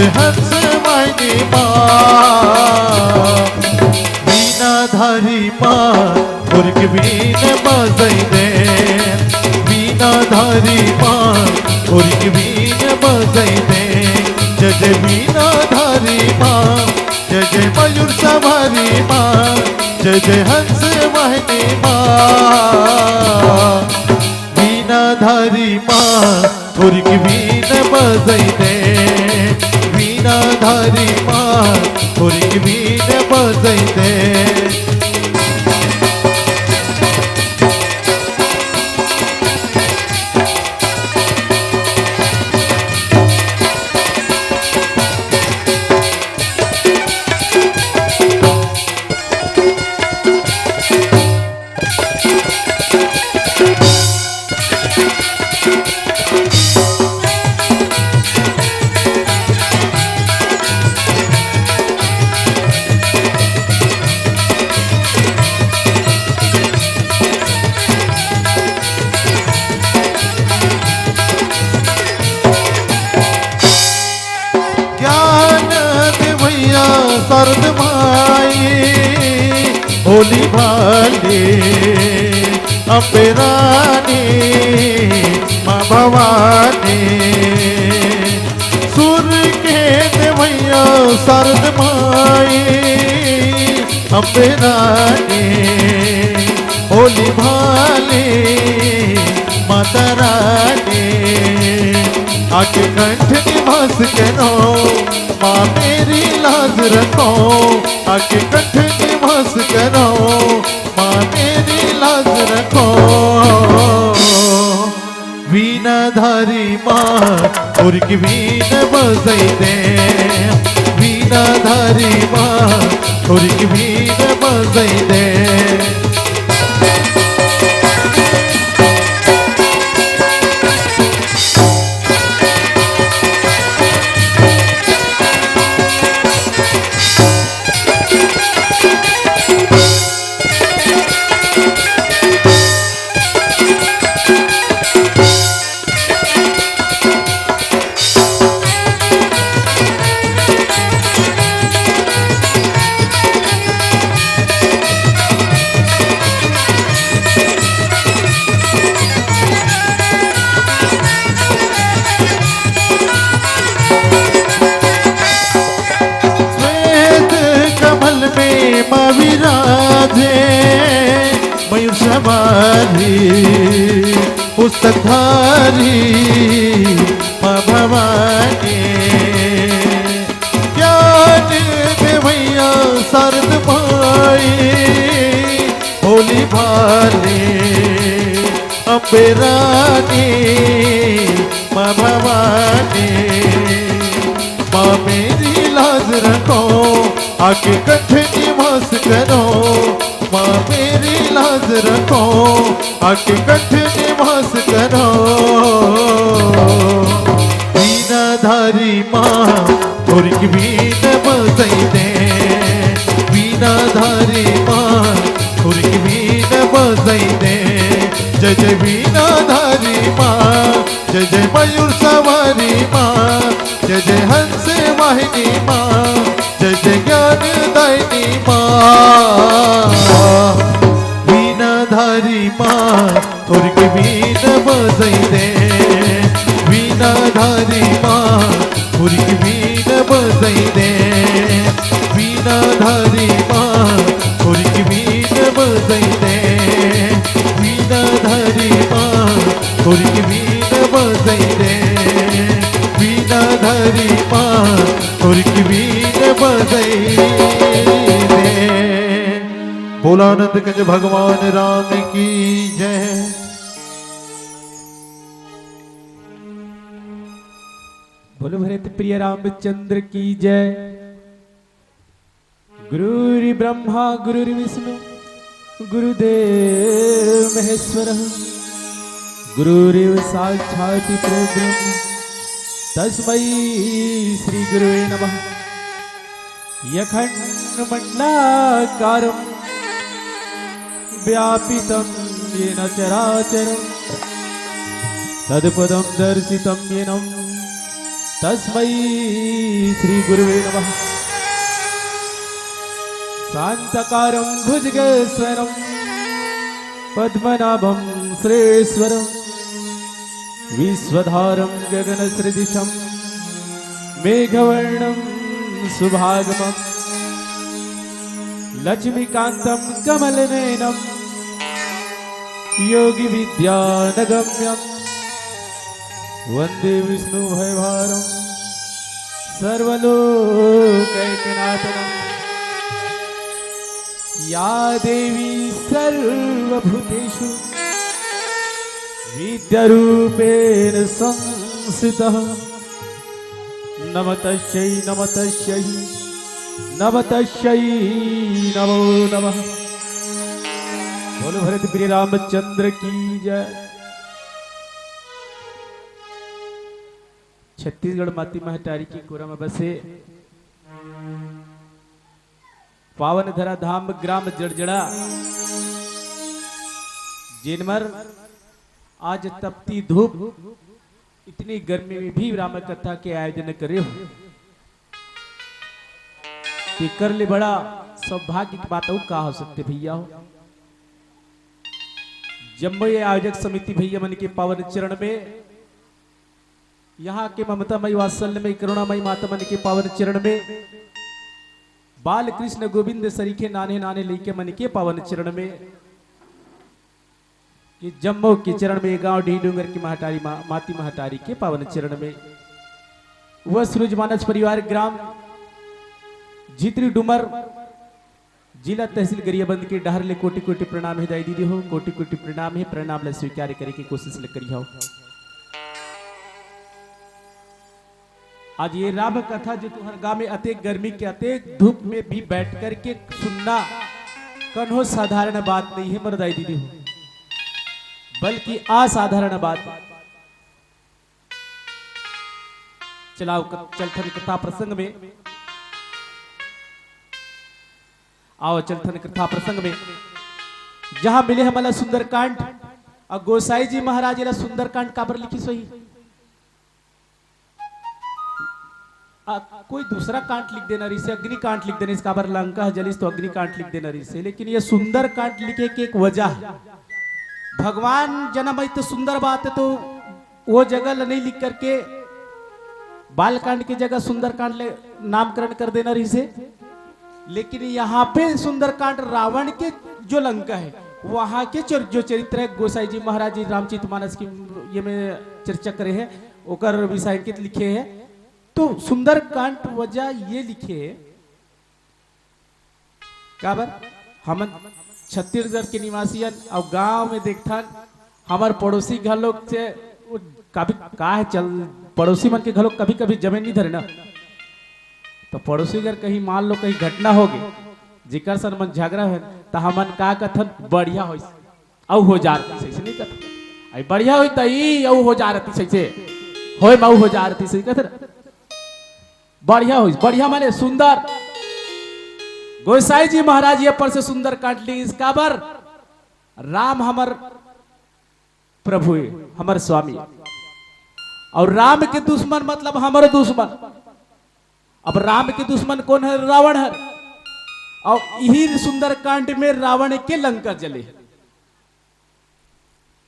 जय हंस वाहिनी माँ वीणाधारी माँ उर्ग वीण बजै दे वीणाधारी माँ उर्ग वीण बजै दे जय जय वीणाधारी माँ जय जय मयूर सवारी माँ जय जय हंस वाहिनी माँ वीणाधारी माँ उर्ग वीण बजै दे वीणाधारी माँ उर्ग वीण बजै दे शरद माई होली भाले अम्बे रानी माँ भवानी सुर के देवैया शरद माई अम्बे रानी होली भाले माता रानी आके कंठ निवास करो माँ मेरी लाज रखो आके कंठ निवास करो माँ मेरी लाज रखो वीणाधारी माँ उर्ग वीण बजै दे वीणाधारी माँ उर्ग वीण बजै दे मयूर सवारी पुस्तकधारी माँ भवानी ज्ञान देवैया शरद माई होली भाले अम्बे रानी माँ भवानी माँ मेरी लाज रखो आके कंठ निवास करो माँ मेरी लाज रखो आके कंठ निवास करो वीणाधारी माँ उर्ग वीण बजै दे वीणाधारी माँ उर्ग वीण बजै दे जय जय वीणाधारी माँ जय जय मयूर सवारी माँ जय जय हंस वाहिनी माँ जय जय ज्ञानदायिनी माँ वीणाधारी माँ उर्ग वीण बजै दे वीणाधारी माँ उर्ग वीण बजै दे वीणाधारी माँ उर्ग वीण बजै दे वीणाधारी माँ उर्ग वीण बजै दे वीणाधारी माँ उर्ग वीण बजै दे। भोलानंद कंज भगवान राम की जय। बोलो भरत प्रिय रामचंद्र की जय। गुरुर् ब्रह्मा गुरुर्विष्णु गुरुदेव महेश्वरः गुरुरेव साक्षात् परब्रह्म तस्मै श्री गुरुवे नमः। यखण्डमण्डलाकारं व्यापितं येन चराचरं तत्पदं दर्शितं येन तस्मै श्री गुरुवे नमः। शांतकारं भुजगेश्वरं पद्मनाभं श्रेश्वरं विश्वधारं गगनसदृशं मेघवर्णं शुभागमं लक्ष्मीकान्तं कमलनयनं योगी विद्यानगम्यं वंदे विष्णु भयभारं सर्वलोकैकनाथनं। या देवी सर्वभूतेषु विद्यारूपेण संस्थितः नमस्तस्यै नमस्तस्यै नमस्तस्यै नमो नमः। बोलो भरत प्रिय रामचंद्र की जय। छत्तीसगढ़ माती महतारी की कोरा में बसे पावन धरा धाम ग्राम जड़जड़ा जिनमर आज तपती धूप इतनी गर्मी में भी राम कथा के आयोजन करे हो कि कर ले बड़ा सौभाग्य की बात हो का हो सकते भैया हो। जम्मू आयोजक समिति भैया मन के पावन चरण में यहाँ के ममतामयी वात्सल्यमयी करुणामयी माता मन के पावन चरण में बाल कृष्ण गोविंद सरीखे नाने नाने लेके मन के पावन चरण में कि जम्मू के चरण में गांव डी डूंगर की महतारी माती महतारी के पावन चरण में वह सूरज मानस परिवार ग्राम झित्री डुमर जिला तहसील गरियाबंद के डहर ले कोटि कोटि प्रणाम है दाई दीदी हो। कोटि कोटि प्रणाम है, प्रणाम ले स्वीकार करे की कोशिश ले करी हो। आज ये राम कथा जो तुहर गांव में अतेक गर्मी के अतेक धूप में भी बैठ कर के सुनना कन्हो साधारण बात नहीं है मर दाई दीदी हो, बल्कि असाधारण बात। चलाओ चलथन कथा प्रसंग में आओ। चलथन कथा प्रसंग में जहां मिले हमारा सुंदरकांड और गोसाई जी महाराज ला सुंदरकांड काबर लिखी सोई कोई दूसरा कांड लिख देना रही से अग्नि कांड लिख देना, इसका बार लंका जलिस तो अग्नि कांड लिख देना रही से, लेकिन ये सुंदर कांड लिखे की एक वजह है। भगवान जन्म तो सुंदर बात है तो वो जगह नहीं लिख करके बालकांड की जगह सुंदरकांड नामकरण कर देना रही से। लेकिन यहाँ पे सुंदरकांड रावण के जो लंका है वहां के जो चरित्र है गोसाई जी महाराज जी रामचरित मानस की ये में चर्चा करे हैं ओकर विषयांकित लिखे हैं। तो सुंदरकांड वजह ये लिखे काबर हम छत्तीसगढ़ के निवासियन और गांव में देखता हमारे पड़ोसी घर लोग से कभी का है चल पड़ोसी मन के घर लोग कभी कभी जमीन नहीं धरे ना, तो पड़ोसी घर कहीं मान लो कहीं घटना होगी जिकर सर मन झगड़ा है तो हमन का कथन बढ़िया हो औ हो जा रही सही नहीं कथन आई बढ़िया हो तई औ हो जा रही सही से होय माऊ हो जा रही सही कथन बढ़िया हो बढ़िया माने सुंदर। गोसाई जी महाराज ये पर से सुंदर काट ली इसका बर राम हमर प्रभु हमर स्वामी और राम के दुश्मन मतलब हमारे दुश्मन। अब राम के दुश्मन कौन है? रावण है। और यही सुंदरकांड में रावण के लंका जले,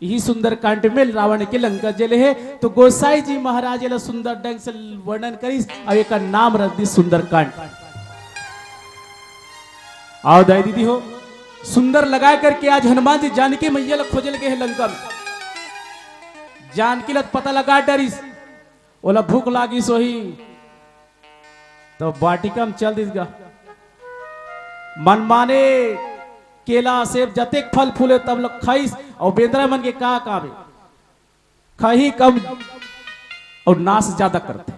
यही सुंदरकांड में रावण के लंका जले है। तो गोसाई जी महाराज ला सुंदर ढंग से वर्णन करी और एक नाम रख दी सुंदरकांड। आओ दाई दीदी हो सुंदर लगा करके आज हनुमान जी जानकी मैया ला खोजल गए है लंका में। जानकी ला पता लगा डरिस ओला भूख लागी सोही तो वाटिका में चल दिसगा मन माने केला सेब जतेक फल फूले तब लोग खाइस और बेंद्रा मन के का कावे खाही कम और नाश ज्यादा करते।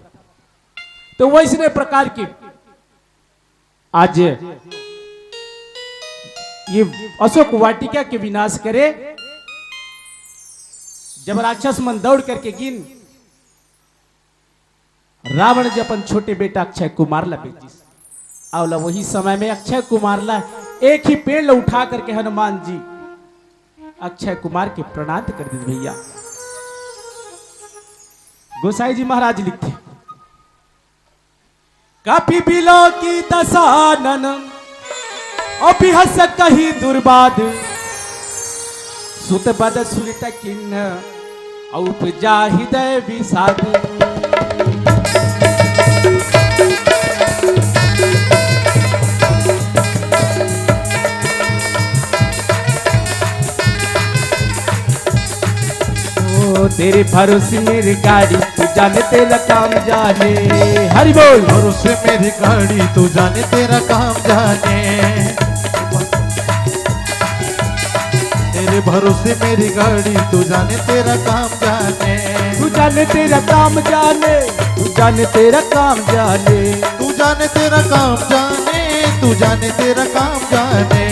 तो वैसने प्रकार की आज ये अशोक वाटिका के विनाश करे जब राक्षस मन दौड़ करके गिन रावण जी अपन छोटे बेटा अक्षय कुमार ला बेचिस। आवला वही समय में अक्षय कुमार ला एक ही पेड़ ला उठा करके हनुमान जी अक्षय कुमार के प्रणाम कर दी भैया। गोसाई जी महाराज लिखते कभी बिलो की दसानन अभी हस कही दुर्बाद सुत बद सुलित किन्न उपजा हृदय विषाद तेरे भरोसे मेरी गाड़ी तू जाने तेरा काम जाने हरि बोल भरोसे मेरी गाड़ी तू जाने तेरा काम जाने तेरे भरोसे मेरी गाड़ी तू जाने तेरा काम जाने तू जाने तेरा काम जाने तू जाने तेरा काम जाने तू जाने तेरा काम जाने तू जाने तेरा काम जाने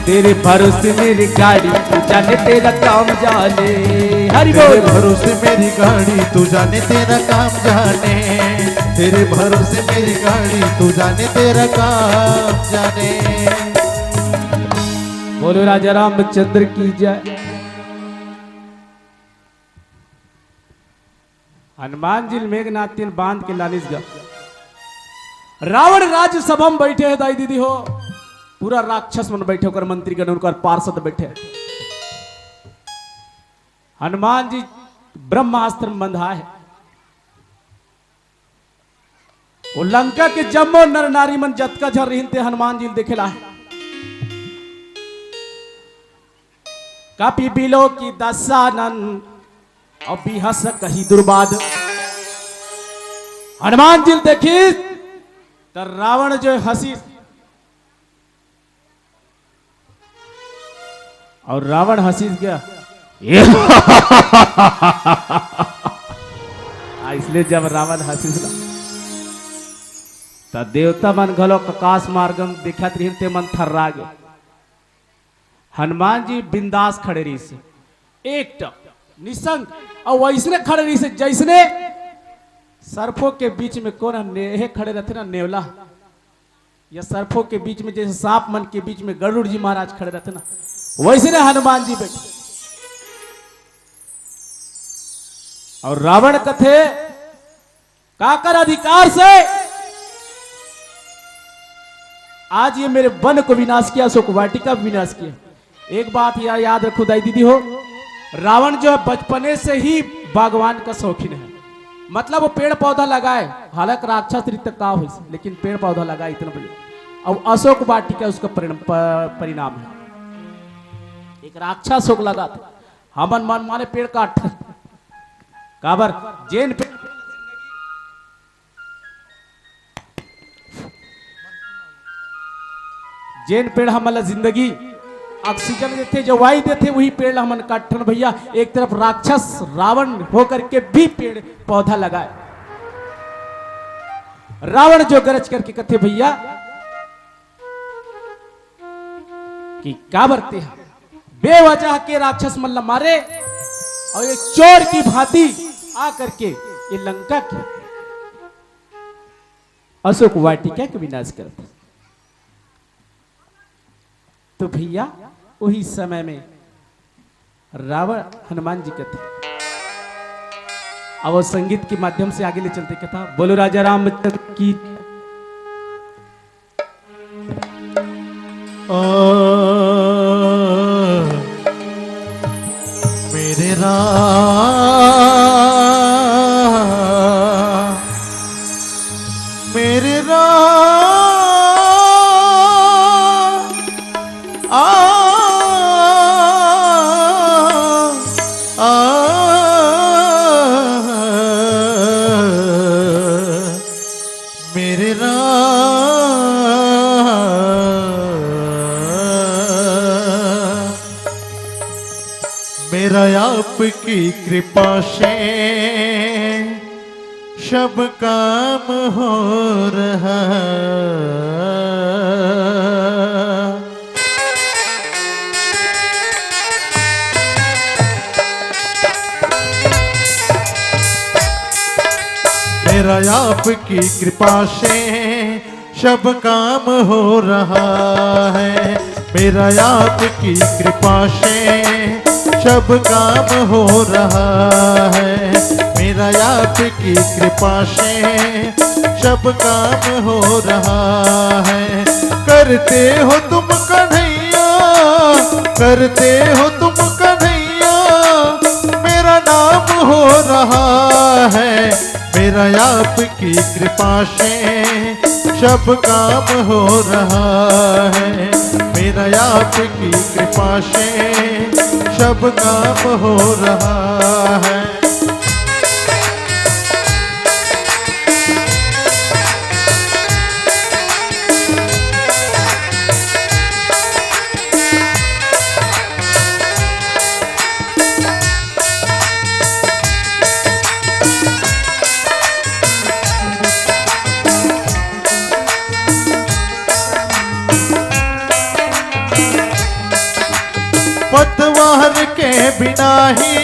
तेरे भरोसे मेरी गाड़ी तू जाने तेरा काम जाने हरि बोल तेरे भरोसे मेरी गाड़ी तू जाने तेरा काम जाने तेरे भरोसे मेरी गाड़ी तू जाने तेरा काम जाने बोलो राजा रामचंद्र की जय। हनुमान जी मेघनाथ तीन बांध के लालिस गा रावण राज्यसभा में बैठे है दाई दीदी हो पूरा राक्षस मन बैठे होकर मंत्री गण उनकर पार्षद बैठे हनुमान जी ब्रह्मास्त्र में बंधा है वो लंका के जम्मो नर नारी मन जतका झर रही थे हनुमान जी देखेला है कापी बिलो की दसानन अभी हस कही दुर्बाद हनुमान जी देखी तो रावण जो हंसी और रावण हंसी गया इसलिए जब रावण हंसी तो देवता मन घलो आकाश मार्गम देखत रही ते मन थर्रा गए हनुमान जी बिंदास खड़े रही से एक टक निसंग और वैसने खड़े रही से जैसने सर्फों के बीच में कौन नेहे खड़े रहते ना नेवला या सर्फों के बीच में जैसे सांप मन के बीच में गरुड़ जी महाराज खड़े रहते ना वैसे ने हनुमान जी बैठे और रावण कथे काकर अधिकार से आज ये मेरे वन को विनाश किया शोक वाटिका विनाश किया। एक बात याद रखो दाई दीदी हो रावण जो है बचपने से ही बागवान का शौकीन है मतलब वो पेड़ पौधा लगाए हालांकि राक्षस रीत का हो लेकिन पेड़ पौधा लगाए इतना बड़े अब अशोक वाटिका उसका परिणाम है एक राक्षस शोक लगाते हमन मन माने पेड़ काट काबर जेन पेड़ जेन पेड़ हमला जिंदगी ऑक्सीजन देते जो वायु देते वही पेड़ हमन काटन भैया एक तरफ राक्षस रावण होकर के भी पेड़ पौधा लगाए रावण जो गरज करके कहते भैया कि क्या बरते हैं बेवजह के राक्षस मल्ला मारे और एक चोर की भांति आ करके ये लंका की अशोक वाटिका का विनाश करते तो भैया वही समय में रावण हनुमान जी कहते अब वो संगीत के माध्यम से आगे ले चलते कथा बोलो राजा रामचंद्र की मेरे राम मेरे राम मेरे मेरा आपकी कृपा से सब काम हो रहा मेरा आपकी कृपा से सब काम हो रहा है मेरा आपकी कृपा से सब काम हो रहा है मेरा आपकी कृपा से सब काम हो रहा है। करते हो तुम कन्हैया, करते हो तुम कन्हैया, मेरा नाम हो रहा है। मेरा आपकी कृपा से सब काम हो रहा है। मेरा आपकी कृपा से सब काम हो रहा है। पतवार के बिना ही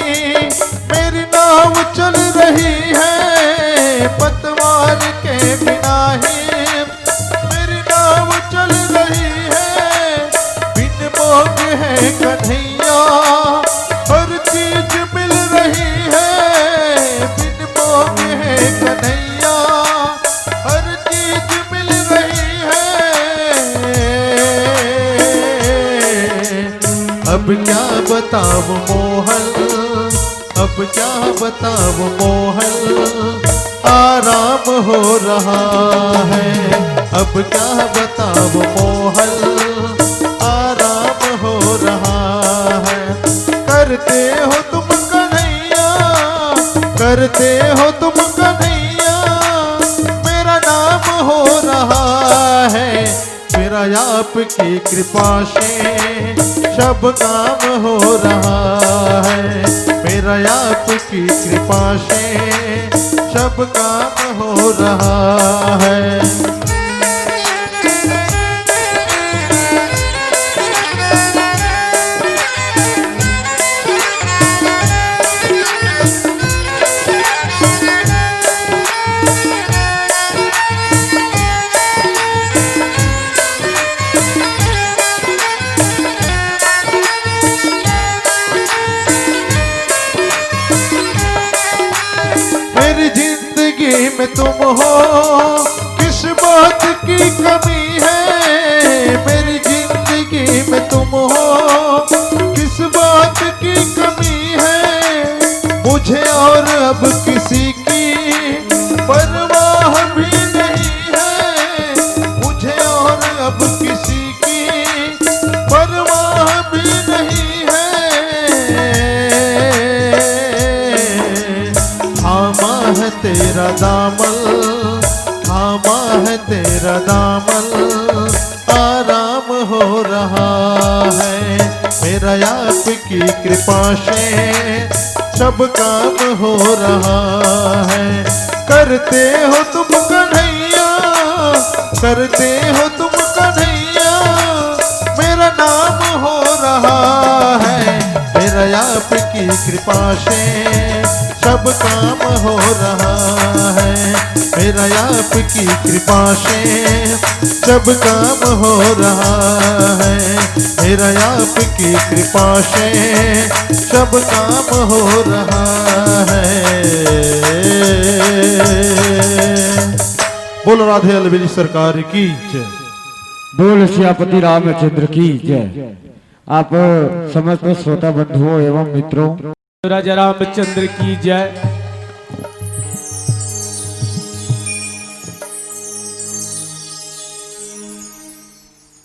मेरी नाव चल रही है। पतवार के बिना ही मेरी नाव चल रही है। बिन मोग है कन्हैया हर चीज मिल रही है। बिन मोग है कन्हैया हर चीज मिल रही है। अब क्या बताऊं मोहन, अब क्या बताऊं मोहन, आराम हो रहा है। अब क्या बताऊं मोहन, आराम हो रहा है। करते हो तुम कन्हैया, करते हो तुम कन्हैया, मेरा नाम हो रहा है। मेरा आपकी कृपा से सब काम हो रहा है। मेरा आपकी कृपा से सब काम हो रहा है। में तुम हो किस बात की कमी है। मेरी जिंदगी में तुम हो किस बात की कमी है। मुझे और अब किसी की परवाह भी नहीं है। मुझे और अब किसी की परवाह भी नहीं है। थामा है तेरा दामन, थामा है तेरा दामन, आराम हो रहा है। मेरा आपकी कृपा से सब काम हो रहा है। करते हो तुम कन्हैया, करते हो तुम कन्हैया, मेरा नाम हो रहा है। मेरा आपकी कृपा से सब काम हो रहा है। मेरा आपकी कृपा से सब काम हो रहा है। मेरा आपकी कृपा से सब काम हो रहा है। बोलो राधे अलबेली सरकार की जय। बोल श्यापति रामचंद्र की जय। आप समस्त श्रोता बंधुओं एवं मित्रों, राजा रामचंद्र की जय।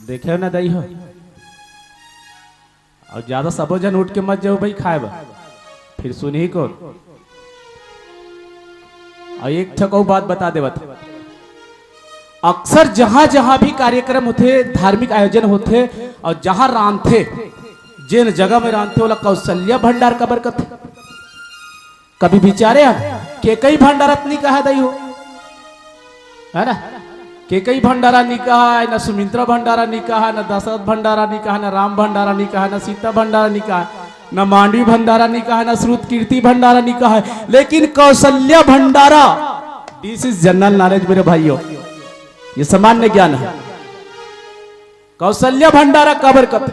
देखे ना दई हो और ज्यादा सबो जन उठ के मत जाओ भाई खाए बा, फिर सुनी कौन। और एक ठको बात बता दे बता, अक्सर जहां जहां भी कार्यक्रम होते, धार्मिक आयोजन होते और जहां रांधते, जिन जगह में रांधते वाला कौशल्या भंडार का बरकत कभी विचारे के कई भंडारत नहीं कहा दई हो, है ना। के कई भंडारा नहीं कहा है, न सुमित्रा भंडारा नहीं कहा, न दशरथ भंडारा नहीं कहा, न राम भंडारा नहीं कहा, न सीता भंडारा नहीं कहा, न मांडवी भंडारा नहीं कहा, न श्रुत कीर्ति भंडारा नहीं कहा है, लेकिन कौशल्या भंडारा, दिस इज जनरल नॉलेज मेरे भाइयों, ये सामान्य ज्ञान है। कौशल्या भंडारा का बरकत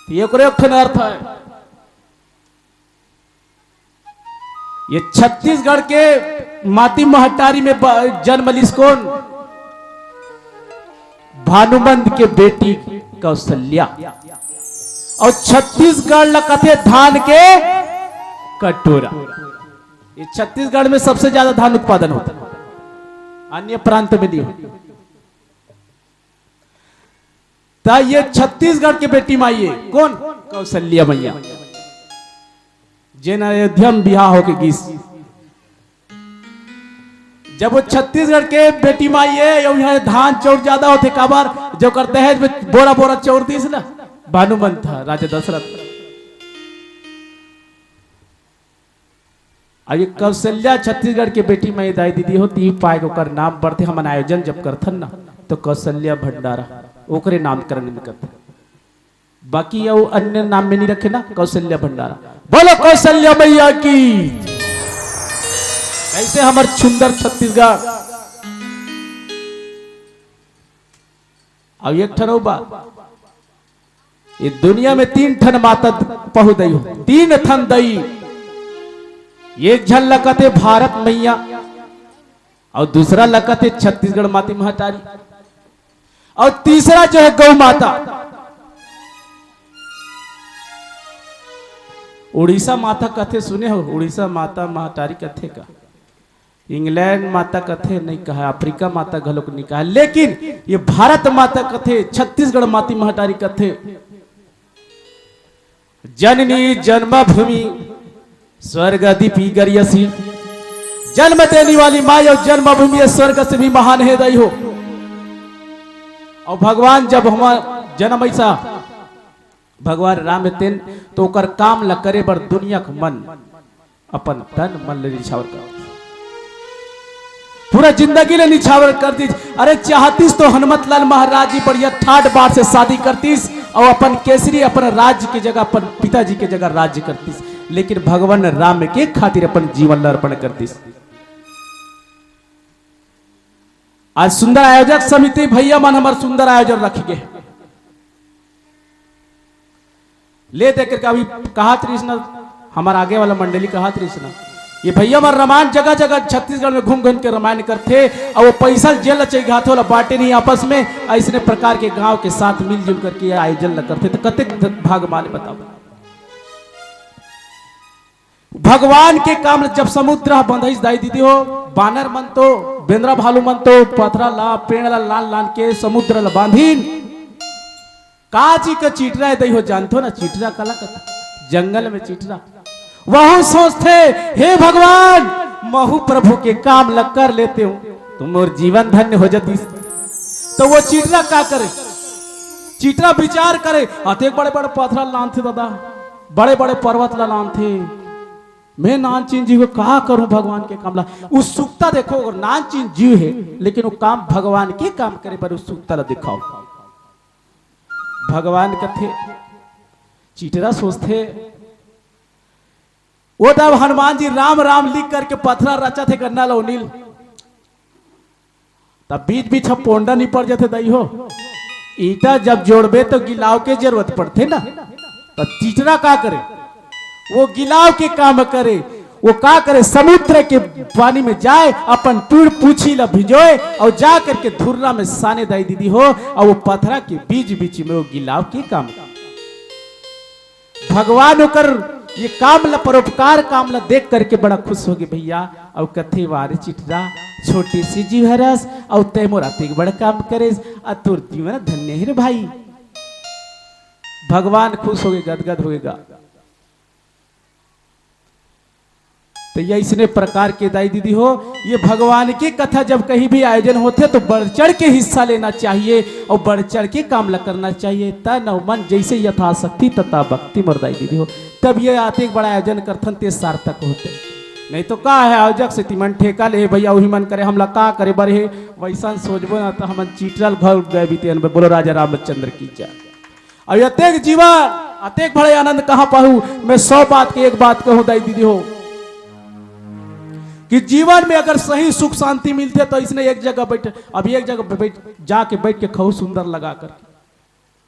ये अर्थ है। ये छत्तीसगढ़ के माती महटारी में जन्म लिस कौन? भानुमंद के बेटी कौशल्या। और छत्तीसगढ़ लकथे धान के कटोरा। ये छत्तीसगढ़ में सबसे ज्यादा धान उत्पादन होता है, अन्य प्रांत में नहीं होता। ये छत्तीसगढ़ के बेटी माई है कौन? कौशल्या मैया। जिन अयोध्या में बिहार होके गीस, जब वो छत्तीसगढ़ के बेटी माई है, यहाँ धान चौर ज्यादा होते काबार जो करते हैं बोरा बोरा चौर दीस ना, भानुमंत था राजा दशरथ। अब ये कौशल्या छत्तीसगढ़ के बेटी माई दाई दीदी होती पाए ओकर नाम बढ़ते हम आयोजन जब करथन ना तो कौशल्या भंडारा ओकरे नामकरण में करते। बाकी ये अन्य नाम में नहीं रखे ना, कौशल्या भंडारा। बोलो कौशल्या मैया की। ऐसे हमार सुंदर छत्तीसगढ़। अब एक ठन बा, ये दुनिया में 3 ठन माता पहु दई हो, 3 ठन दई। एक झन लकते भारत मैया और दूसरा लकते छत्तीसगढ़ माती महतारी और तीसरा जो है गौ माता। उड़ीसा माता कथे सुने हो? उड़ीसा माता महतारी कथे का, इंग्लैंड माता कथे नहीं कहा, अफ्रीका माता घलोक नहीं कहा, लेकिन ये भारत माता कथे, छत्तीसगढ़ माती महतारी कथे। जननी जन्मभूमि स्वर्ग दीपी गरियसी। जन्म देने वाली माँ और जन्मभूमि स्वर्ग से भी महान है दई हो। और भगवान जब हमारा जन्म ऐसा भगवान राम तेन तो कर काम ल करे बर दुनिया का मन अपन तन मन ले निछावर कर, पूरा जिंदगी ले निछावर कर दी। अरे चाहतीस तो हनुमत लाल महाराज जी बढ़िया ठाट बाट से शादी करतीस और अपन केसरी अपन राज्य की जगह अपन पिताजी के जगह राज्य करतीस, लेकिन भगवान राम के खातिर अपन जीवन अर्पण करतीस। आज सुंदर आयोजक समिति भैया मन हमार सुंदर आयोजन रख गए ले देकर के। अभी कहा कृष्ण हमारा आगे वाला मंडली कहा कृष्ण, ये भैया हमारे रामायण जगह जगह छत्तीसगढ़ में घूम घूम के रामायण करते और वो पैसा जेल चाहिए हाथों वाला बांटे नहीं आपस में, ऐसे प्रकार के गांव के साथ मिलजुल करके आयोजन करते। तो कते भाग माने बताओ। भगवान के काम जब समुद्र बंधई दाई दीदी हो, बानर मन तो बेंद्रा भालू मन तो पथरा ला पेड़ ला लान लान के समुद्र ला बांधीन काजी का चीटरा दई हो। जानते ना चीटरा कला कथा, जंगल में चीटरा। वह सोचते हे भगवान महु प्रभु के काम लग कर लेते हो तुम और जीवन धन्य हो जाती। तो वो चीटरा क्या करे? चीटरा विचार करे, अतेक बड़े बड़े पथरा लान थे दादा, बड़े बड़े पर्वत ला लान थे, मैं नानचीन जीव को कहा करूं भगवान के काम ला। उत्सुकता देखो, और नानचीन जीव है लेकिन वो काम भगवान के काम करे पर उत्सुकता ला दिखाओ। भगवान कथे चीटरा सोचते वो तब हनुमान जी राम राम लिख करके पथरा रचा थे गन्ना लो नील, तब बीच बीच हम पोंडा नहीं पड़ जाते दई हो। ईटा जब जोड़बे तो गिलाव के जरूरत पड़ते ना, तो चीटरा का करे? वो गिलाव के काम करे। वो का करे? समुद्र के पानी में जाए, अपन पीड़ पूछी ला भिजोए और जा करके धुर्रा में साने दाई दीदी हो, और वो पथरा के बीच बीच में वो गिलाव के काम। भगवान होकर ये काम ला परोपकार काम ला देख करके बड़ा खुश हो गए भैया। और कथे वारे चिटरा छोटी सी जीव हरस और तय मोरा तेग बड़ा काम करे और तोर जीवन धन्य है रे भाई। भगवान खुश हो गए, गदगद हो गएगा। तो ये इसने प्रकार के दाई दीदी हो, ये भगवान की कथा जब कहीं भी आयोजन होते तो बढ़ चढ़ के हिस्सा लेना चाहिए और बढ़ चढ़ के काम करना चाहिए। तन और मन जैसे यथाशक्ति तथा भक्ति मोर दाई दीदी हो, तब ये आते एक बड़ा आयोजन करथन ते सार्थक होते। नहीं तो का है आयोजक से तिमन ठेका ले भैया वही मन करे हमला का करे बर है, वैसा सोचबो ना तो हम चीटल घर गए बीते। बोलो राजा रामचंद्र की जय। और अतेक जीवन अतेक बड़े आनंद कहाँ पाहू। मैं 100 बात की एक बात कहूँ दाई दीदी हो, कि जीवन में अगर सही सुख शांति मिलते तो इसने एक जगह बैठे, अभी एक जगह बैठ जाके बैठ के खाऊ सुंदर लगा कर।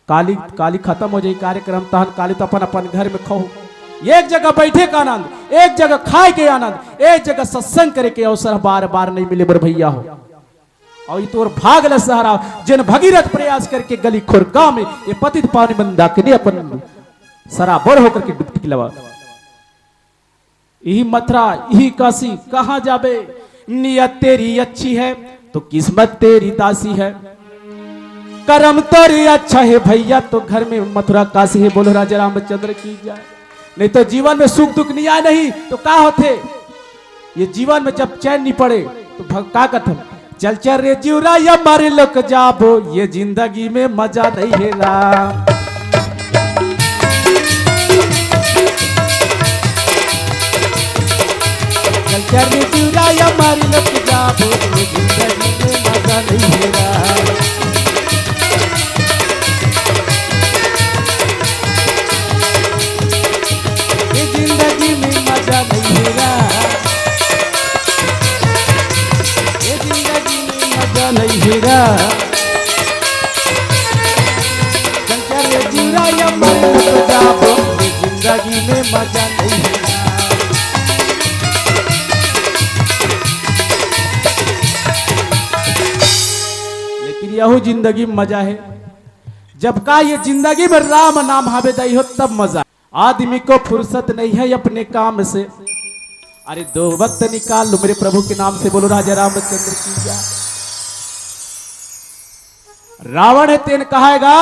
काली काली खत्म हो जाए कार्यक्रम तहन काली तो अपन अपन घर में खाऊ, एक जगह बैठे का आनंद, एक जगह खाए के आनंद, एक जगह सत्संग करे के अवसर बार बार नहीं मिले बर भैया हो। और तोर भाग ल सहारा जिन भगीरथ प्रयास करके गली खोर गांव में ये पतित पानी बंदा के लिए अपन सराबर होकर के डुबकी लगा। यही मथुरा यही काशी कहां जाबे, नियत तेरी अच्छी है तो किस्मत तेरी दासी है, कर्म तेरी अच्छा है भैया तो घर में मथुरा काशी है। बोलो राजा रामचंद्र की जय। नहीं तो जीवन में सुख दुख नहीं आए नहीं तो का होते, ये जीवन में जब चैन नहीं पड़े तो का कथन चल चल रे जीवरा या मारे लोग जाबो, ये जिंदगी में मजा नहीं है राम। चल चल रे जीवरा या मारे लोग जाबो, ये जिंदगी में मजा नहीं है राम। ये जिंदगी में मजा नहीं है राम, ये जिंदगी में मजा नहीं है राम। शंकर रे जीरा या मरे तो जाबो, ये जिंदगी में मजा नहीं है राम। लेकिन यहो जिंदगी में मजा है जब का ये जिंदगी में राम नाम हावे दई हो तब मजा। आदमी को फुर्सत नहीं है अपने काम से, अरे 2 वक्त निकाल लो मेरे प्रभु के नाम से। बोलो राजा रामचंद्र की जय। रावण है तेन कहाएगा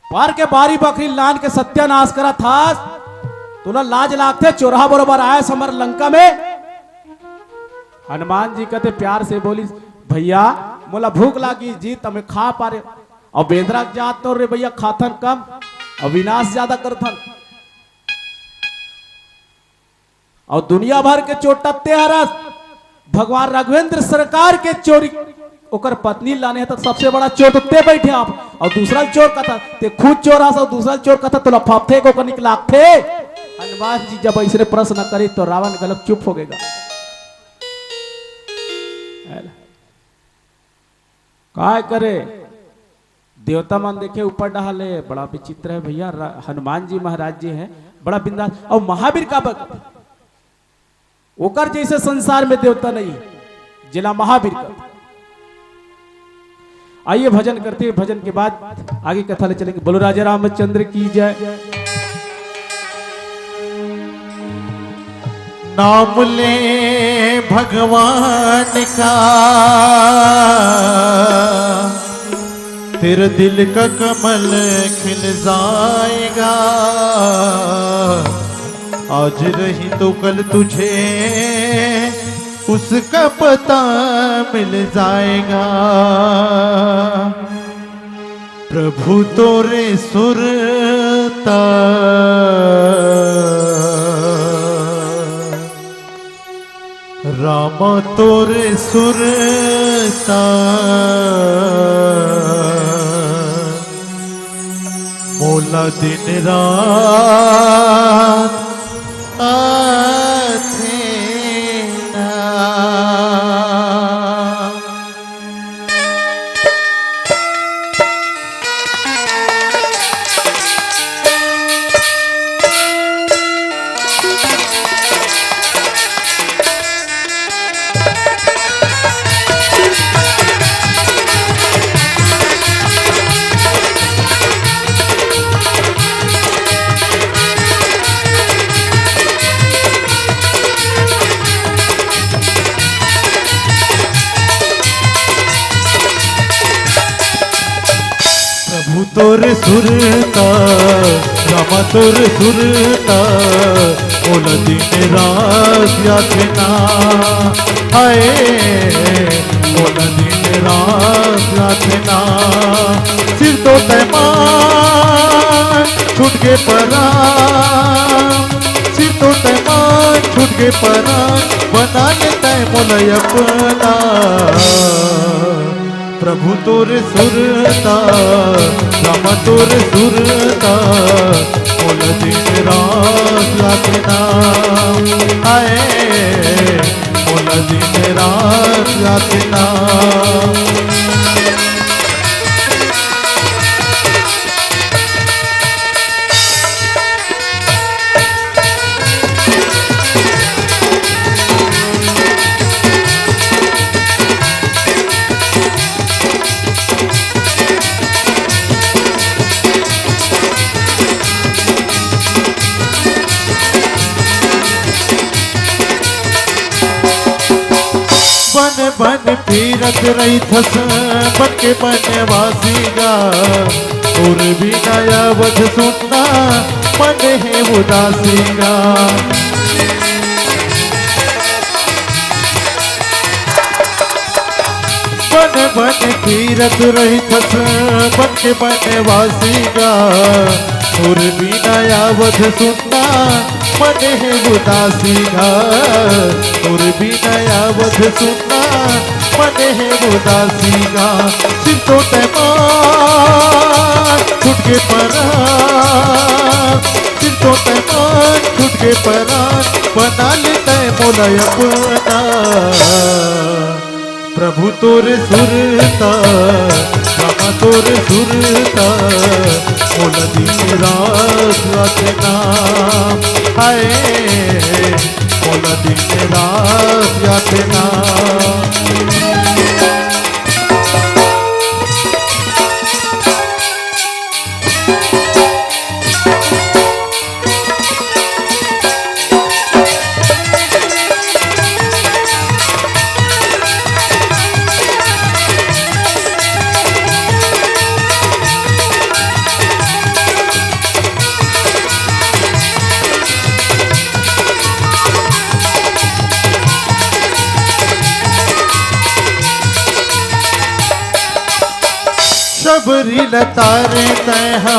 पार के बारी बकरी लान के सत्यानाश करा था, तुला लाज लागते चोरहा बरोबर आया समर लंका में। हनुमान जी कहते प्यार से बोली भैया मोला भूख लागी जी तमें खा पा रहे, और बेंद्रा जात तो रे भैया खाथन कम और विनाश ज्यादा करथन, और दुनिया भर के चोटते हरस। भगवान राघवेंद्र सरकार के चोरी ओकर पत्नी लाने तो सबसे बड़ा चोर ते बैठे आप, और दूसरा चोर कथा ते खुद चोर हस और दूसरा चोर कथा तो लफाफे को निकला थे। हनुमान जी जब ऐसे प्रश्न करे तो रावण गलत चुप हो गएगा। काय करे देवता मन देखे ऊपर डहाले, बड़ा विचित्र है भैया। हनुमान जी महाराज जी हैं बड़ा बिंदास, और महावीर का ओकर जैसे संसार में देवता नहीं जिला महावीर का। आइए भजन करते हैं, भजन के बाद आगे कथा ले चलेंगे। बोलो राजा रामचंद्र की जय। नाम ले भगवान का तेरे दिल का कमल खिल जाएगा, आज रही तो कल तुझे उसका पता मिल जाएगा। प्रभु तोरे सुरता राम तोरे सुरता, मोला दिन रात आथे ना। तोर सुरता रामा तोर सुरता, बोला दिन रात यातना हाय, बोला दिन रात यातना। सिर तो तैमान छूट के परान, सिर तो तैमान छूट के परान, बना लेता है मोला अपना। प्रभु तोर सुरता रामा तोर सुरता, बोल दिन रात यातना आए, बोल दिन रात यातना। बन फिरत रही थस बन के बनवासी गा और भी नया वध सुनना मन है उदासी गा बन फिरत रही थस बन के बनवासी गा और भी नया वध सुनना मन है उदासी गा और भी नया वध सुनना मन है उदासी गा सिर तो तैमान छुट के परान सिर तो तैमान छुट के परान बना लेता है मोला अपना प्रभु तोरे सुरता रामा तोरे सुरता मोला दिन रात यातना हाय मोला दिन रात यातना शबरी लतारे तैहा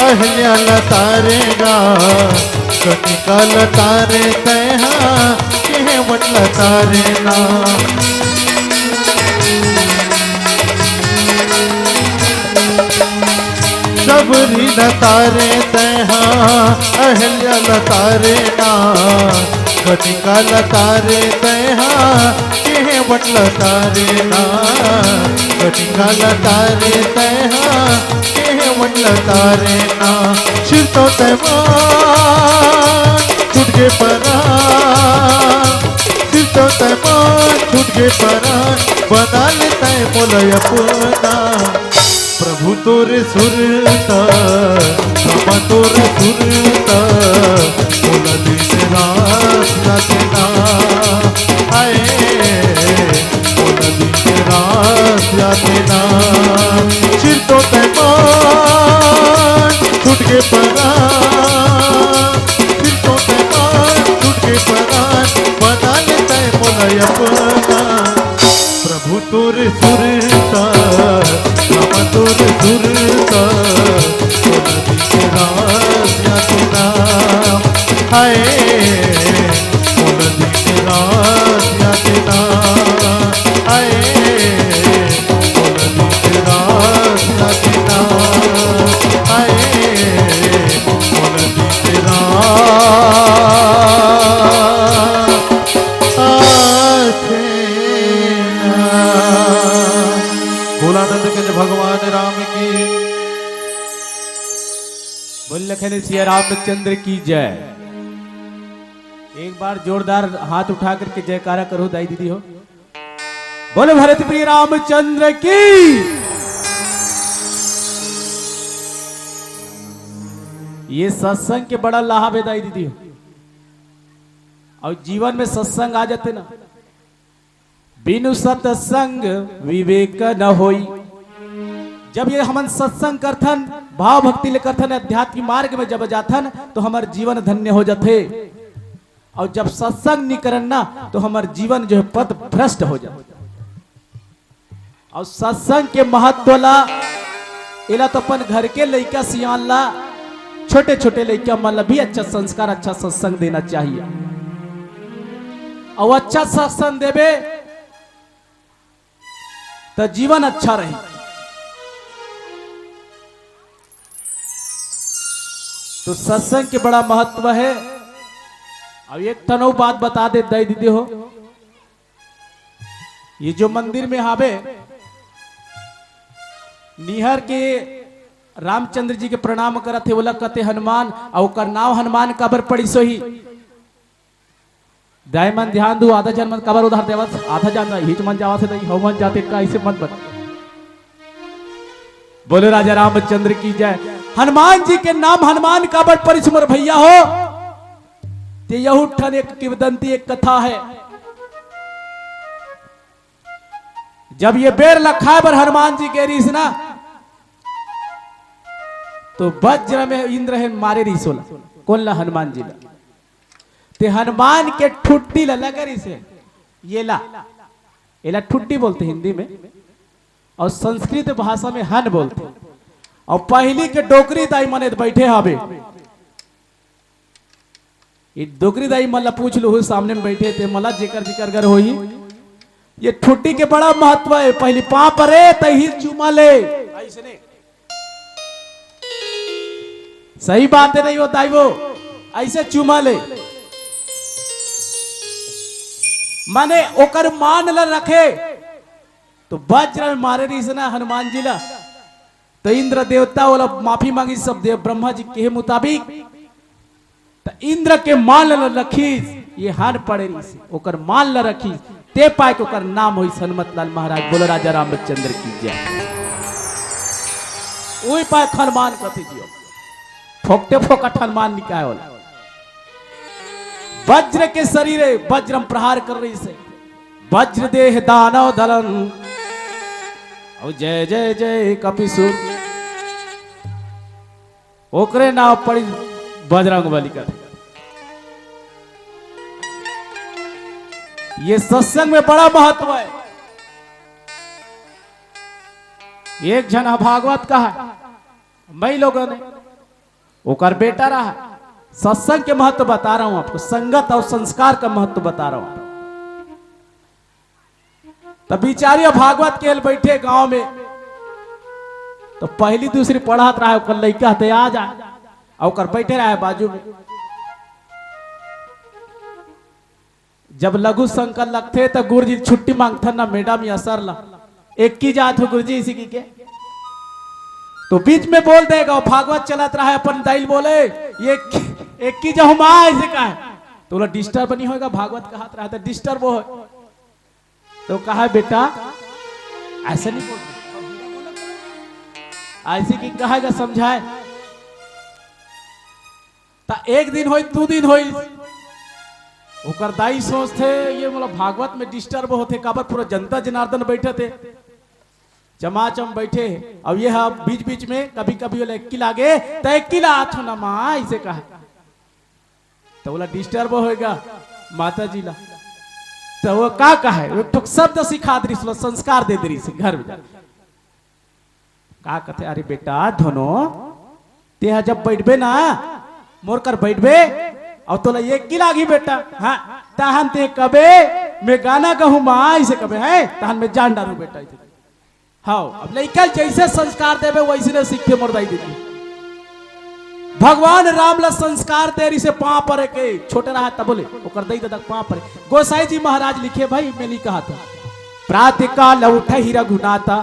अहल्या लतारेगा कनिका लतारे तैहा केवट लतारे ना शबरी लतारे तैहा अहल्या लतारे ना कनिका लतारे तैहा केवट लतारे ना कनिका लतारे तैहा केवट लतारे ना शिर तो तैमान छूट के परान शिर तो तैमान छूट के परान बना लेता है मोला अपना प्रभु तोरे सुरता रामा तोरे सुरता मोला दिन रात यातना हाय मोला दिन रात यातना सिर तो तैमान छूट के परान सिर तो तैमान छूट के परान बना लेता है मोला अपना प्रभु तोरे सुरता रामा तोरे सुरता मोला दिन रात यातना हाय मोला दिन रात यातना हाय मोला दिन रात यातना हाय मोला दिन भोलानंद के भगवान राम की बोल लखन सिया रामचंद्र की जय। एक बार जोरदार हाथ उठा करके जयकारा करो दाई दीदी हो। बोले भरत प्रिय रामचंद्र की। ये सत्संग के बड़ा लाभ है दाई दीदी हो। और जीवन में सत्संग आ जाते ना, बिनु सत्संग विवेक न होई। जब ये हमन सत्संग करथन, भाव भक्ति ले करथन, अध्यात्म मार्ग में जब जाथन तो हमार जीवन धन्य हो जाते। और जब सत्संग नहीं करन ना तो हमार जीवन जो है पथ भ्रष्ट हो जाता। और सत्संग के महत्व ला इला तो अपन घर के लइका सियान ला, छोटे छोटे लइका मन ला भी अच्छा संस्कार, अच्छा सत्संग देना चाहिए। और अच्छा सत्संग देवे तो जीवन अच्छा रहे। तो सत्संग के बड़ा महत्व है। अब एक तनो बात बता दे दाई दीदी हो। ये जो मंदिर में हावे निहर के रामचंद्र जी के प्रणाम करत थे, बोला कहते हनुमान, और नाव हनुमान काबर पड़ी सोही। दायमन ध्यान दू, आधा जन मन काबर उधार देवत, आधा जान हिच मन जावा से हो मन जाते का ऐसे मत बता। बोले राजा रामचंद्र की जय। हनुमान जी के नाम हनुमान काबर पड़ी सुमर भैया हो। ते यहू ठन एक किवदंती, एक कथा है। जब ये बेर लखा पर हनुमान जी के रीस ना तो वज्र में इंद्र है मारे रीस होला कौन ला हनुमान जी ला ते हनुमान के ठुट्टी ला लगे रीस है ये ला एला ठुट्टी बोलते हिंदी में और संस्कृत भाषा में हन बोलते और पहली के डोकरी दाई मने बैठे हवे ये डोकरी दाई मला पूछ लो सामने में बैठे थे मला जेकर जिकर घर होई ये ठुट्टी के बड़ा महत्व है पहली पां परे तही चुमा ले ऐसे नहीं सही बात है नहीं होता वो ऐसे चुमा ले माने ओकर मान ल रखे तो वज्र में मारे रही से ना हनुमान जी ला तो इंद्र देवता वाला माफी मांगी सब देव ब्रह्मा जी के मुताबिक तो इंद्र के मान ल रखी ये हार पड़े रही से ओकर मान ल रखी ते पाए के ओकर नाम होई हनुमत लाल महाराज बोलो राजा रामचंद्र की जय ओई पाए हनुमान कथी दियो फोकटे फोकट हनुमान निकाय होला वज्र के शरीर वज्रम प्रहार कर रही से वज्र देह दानव दलन और जय जय जय कपिसुर ओकरे नाव पड़ी बजरंग बली का ये सत्संग में बड़ा महत्व है एक जन भागवत कहा मैं लोगों ने ओकर बेटा रहा सत्संग के महत्व बता रहा हूं आपको संगत और संस्कार का महत्व बता रहा हूं तब बिचारिया भागवत के बैठे गांव में तो पहली दूसरी पढ़ात रहा ओकर लड़का थे आ जा और बैठे रहा बाजू में जब लघु संकल लगते तो गुरु जी छुट्टी मांगते ना मैडम या सर ला एक की जात हो गुरु जी इसी की के तो बीच में बोल देगा भागवत चलत रहा है अपन दाइल बोले ये एक की जो माँ ऐसे का है तो बोला डिस्टर्ब नहीं होगा भागवत का हाथ रहा था डिस्टर्ब हो तो कहा बेटा ऐसे नहीं बोल ऐसे की कहेगा समझाए ता एक दिन होई दो दिन होई ओकर दाई सोचते ये मतलब भागवत में डिस्टर्ब होते काबर पूरा जनता जनार्दन बैठे थे चमाचम बैठे अब ये बीच बीच में कभी कभी बोले एक लागे तो एक किला हाथ ना माँ ऐसे कहा तो बोला डिस्टर्ब होएगा माता जी ला तो वो का कहे वो तो शब्द सिखा दरी संस्कार दे दरी से घर में का कहते अरे बेटा धनो ते जब बैठबे ना मोर कर बैठबे और तो ये की लागी बेटा हाँ तहन ते कबे मैं गाना कहूँ माँ ऐसे कबे है तहन मैं जान डालू बेटा हाँ अब लड़का जैसे संस्कार देवे वैसे ने सीखे मरदाई दीदी भगवान राम ला संस्कार देरी से पां पर के छोटे रहा तब बोले ओकर दई ददक पां पर गोसाई जी महाराज लिखे भाई मैंने कहा था प्रातः काल उठ ही रघुनाथा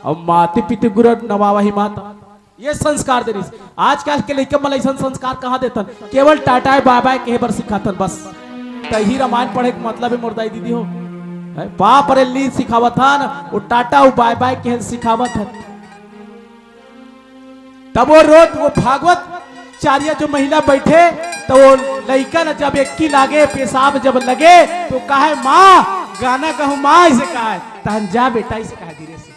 और माते पिता गुरु नवावही माता ये संस्कार देरी से आजकल के लड़के मला ऐसा संस्कार कहाँ देतन केवल टाटा बाय बाय के बार सिखातन बस तही रामायण पढ़े के मतलब है मुर्दाई दीदी हो बाप रे ली सिखावत था ना वो टाटा वो बाय बाय के सिखावत है तब वो रोज वो भागवत चारिया जो महिला बैठे तो वो लड़का ना जब एक की लागे पेशाब जब लगे तो कहे माँ गाना कहूँ माँ इसे कहा तहन जा बेटा इसे कहा धीरे से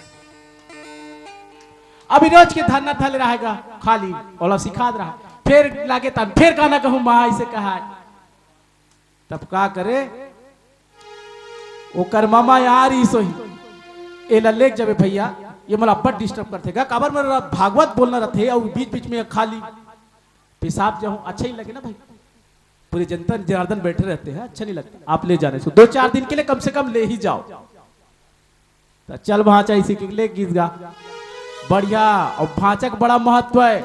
अभी रोज के धरना थल रहेगा खाली और सिखा रहा फिर लागे तब फिर गाना कहूँ माँ इसे कहा तब का करे वो कर मामा यार ही सोही ए लेक जब भैया ये मला बड़ डिस्टर्ब करते काबर में भागवत बोलना रहते और बीच बीच में खाली पेशाब जो अच्छा ही लगे ना भाई पूरी जनता जनार्दन बैठे रहते हैं अच्छा नहीं लगता आप ले जाने से 2-4 दिन के लिए कम से कम ले ही जाओ तो चल भाचा इसी के लिए गीत गा बढ़िया और भाचा का बड़ा महत्व है